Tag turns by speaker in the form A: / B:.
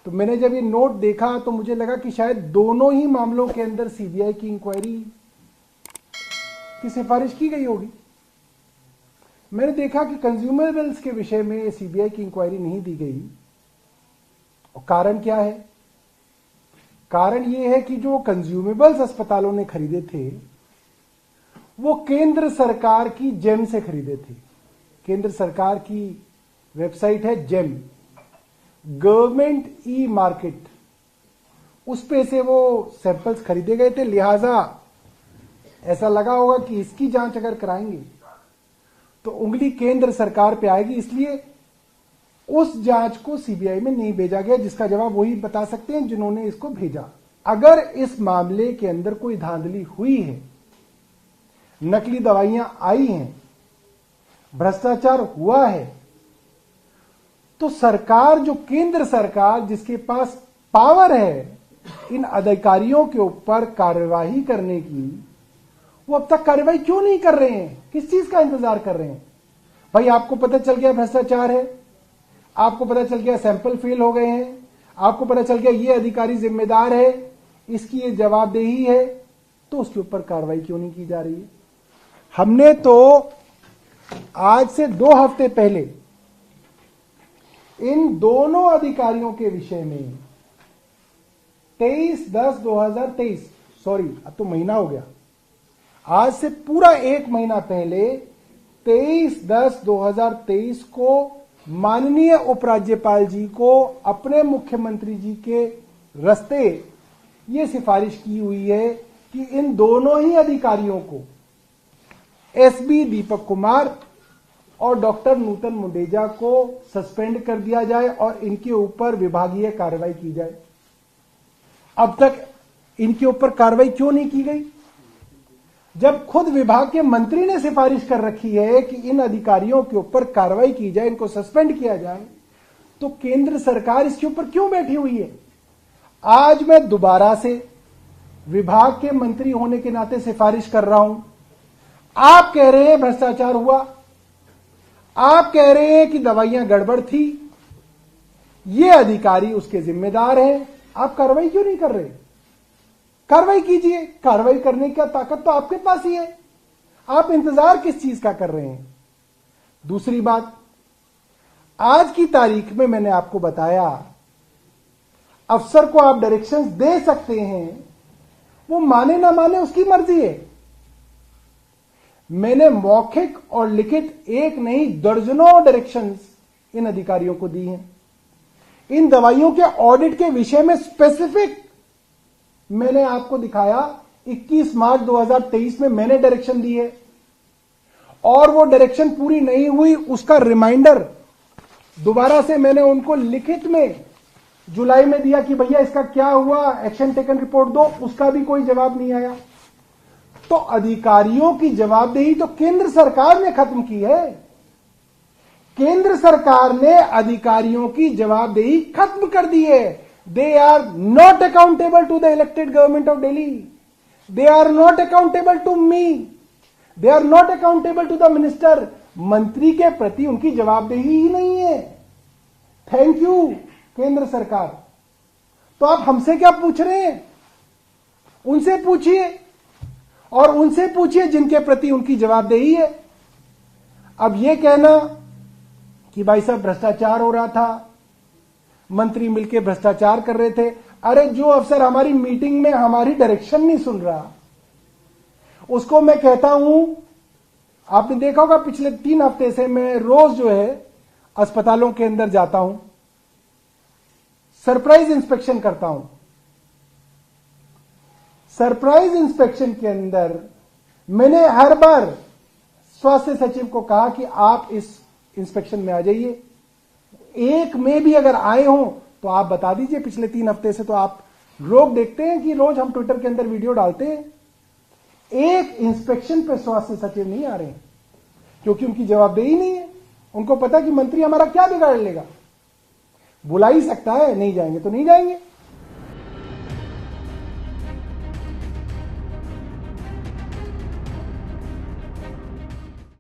A: तो मैंने जब ये नोट देखा तो मुझे लगा कि शायद दोनों ही मामलों के अंदर सीबीआई की इंक्वायरी की सिफारिश की गई होगी। मैंने देखा कि कंज्यूमेबल्स के विषय में सीबीआई की इंक्वायरी नहीं दी गई। और कारण क्या है? कारण यह है कि जो कंज्यूमेबल्स अस्पतालों ने खरीदे थे वो केंद्र सरकार की जेम से खरीदे थे। केंद्र सरकार की वेबसाइट है जेम, गवर्नमेंट ई मार्केट, उस पे से वो सैंपल्स खरीदे गए थे। लिहाजा ऐसा लगा होगा कि इसकी जांच अगर कराएंगे तो उंगली केंद्र सरकार पे आएगी, इसलिए उस जांच को सीबीआई में नहीं भेजा गया, जिसका जवाब वही बता सकते हैं जिन्होंने इसको भेजा। अगर इस मामले के अंदर कोई धांधली हुई है, नकली दवाइयां आई हैं, भ्रष्टाचार हुआ है, तो सरकार, जो केंद्र सरकार जिसके पास पावर है इन अधिकारियों के ऊपर कार्यवाही करने की, वो अब तक कार्यवाही क्यों नहीं कर रहे हैं? किस चीज का इंतजार कर रहे हैं? भाई आपको पता चल गया भ्रष्टाचार है, आपको पता चल गया सैंपल फेल हो गए हैं, आपको पता चल गया ये अधिकारी जिम्मेदार है, इसकी ये जवाबदेही है, तो उसके ऊपर कार्रवाई क्यों नहीं की जा रही है? हमने तो आज से 2 हफ्ते पहले इन दोनों अधिकारियों के विषय में 23/10/2023, सॉरी अब तो महीना हो गया, आज से पूरा 1 महीना पहले 23/10/2023 को माननीय उपराज्यपाल जी को अपने मुख्यमंत्री जी के रास्ते ये सिफारिश की हुई है कि इन दोनों ही अधिकारियों को, एसबी दीपक कुमार और डॉक्टर नूतन मुंडेजा को सस्पेंड कर दिया जाए और इनके ऊपर विभागीय कार्रवाई की जाए। अब तक इनके ऊपर कार्रवाई क्यों नहीं की गई? जब खुद विभाग के मंत्री ने सिफारिश कर रखी है कि इन अधिकारियों के ऊपर कार्रवाई की जाए, इनको सस्पेंड किया जाए, तो केंद्र सरकार इसके ऊपर क्यों बैठी हुई है? आज मैं दोबारा से विभाग के मंत्री होने के नाते सिफारिश कर रहा हूं। आप कह रहे हैं भ्रष्टाचार हुआ, आप कह रहे हैं कि दवाइयां गड़बड़ थी, ये अधिकारी उसके जिम्मेदार हैं, आप कार्रवाई क्यों नहीं कर रहे? कार्रवाई कीजिए। कार्रवाई करने की ताकत तो आपके पास ही है, आप इंतजार किस चीज का कर रहे हैं? दूसरी बात, आज की तारीख में मैंने आपको बताया अफसर को आप डायरेक्शंस दे सकते हैं, वो माने ना माने उसकी मर्जी है। मैंने मौखिक और लिखित एक नहीं दर्जनों डायरेक्शंस इन अधिकारियों को दी हैं। इन दवाइयों के ऑडिट के विषय में स्पेसिफिक मैंने आपको दिखाया, 21 मार्च 2023 में मैंने डायरेक्शन दी है, और वो डायरेक्शन पूरी नहीं हुई, उसका रिमाइंडर दोबारा से मैंने उनको लिखित में जुलाई में दिया कि भैया इसका क्या हुआ, एक्शन टेकन रिपोर्ट दो, उसका भी कोई जवाब नहीं आया। तो अधिकारियों की जवाबदेही तो केंद्र सरकार ने खत्म की है। केंद्र सरकार ने अधिकारियों की जवाबदेही खत्म कर दी है। They are not accountable to the elected government of Delhi, they are not accountable to me, they are not accountable to the minister. मंत्री के प्रति उनकी जवाबदेही ही नहीं है। थैंक यू केंद्र सरकार। तो आप हमसे क्या पूछ रहे हैं? उनसे पूछिए, और उनसे पूछिए जिनके प्रति उनकी जवाबदेही है। अब यह कहना कि भाई साहब भ्रष्टाचार हो रहा था, मंत्री मिलकर भ्रष्टाचार कर रहे थे, अरे जो अफसर हमारी मीटिंग में हमारी डायरेक्शन नहीं सुन रहा, उसको मैं कहता हूं, आपने देखा होगा पिछले 3 हफ्ते से मैं रोज जो है अस्पतालों के अंदर जाता हूं, सरप्राइज इंस्पेक्शन करता हूं। सरप्राइज इंस्पेक्शन के अंदर मैंने हर बार स्वास्थ्य सचिव को कहा कि आप इस इंस्पेक्शन में आ जाइए। एक में भी अगर आए हो तो आप बता दीजिए। पिछले 3 हफ्ते से तो आप लोग देखते हैं कि रोज हम ट्विटर के अंदर वीडियो डालते हैं, एक इंस्पेक्शन पे स्वास्थ्य सचिव नहीं आ रहे हैं, क्योंकि उनकी जवाबदेही नहीं है। उनको पता कि मंत्री हमारा क्या बिगाड़ लेगा, बुला ही सकता है, नहीं जाएंगे तो नहीं जाएंगे।